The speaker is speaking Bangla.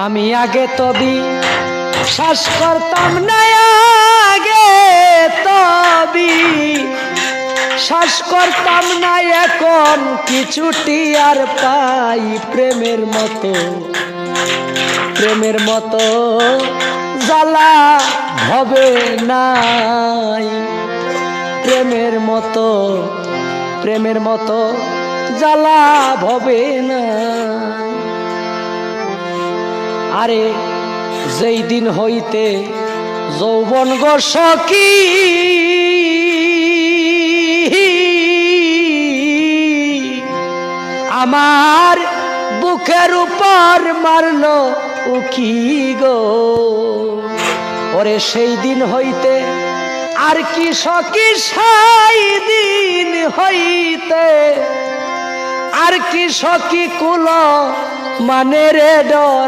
আমি আগে তবি শ্বাস করতাম না, আগে তবি শ্বাস করতাম না, এখন কিছুটি আর পাই প্রেমের মতো, প্রেমের মতো জ্বালা হবে নাই, প্রেমের মতো, প্রেমের মতো জ্বালা হবে না। আরে যেই দিন হইতে যৌবন গো সখী আমার বুকের উপর মারলো উকি গো, ওরে সেই দিন হইতে আর কি সখী, সেই দিন হইতে আর কি সখী কুল মানে রে ডর।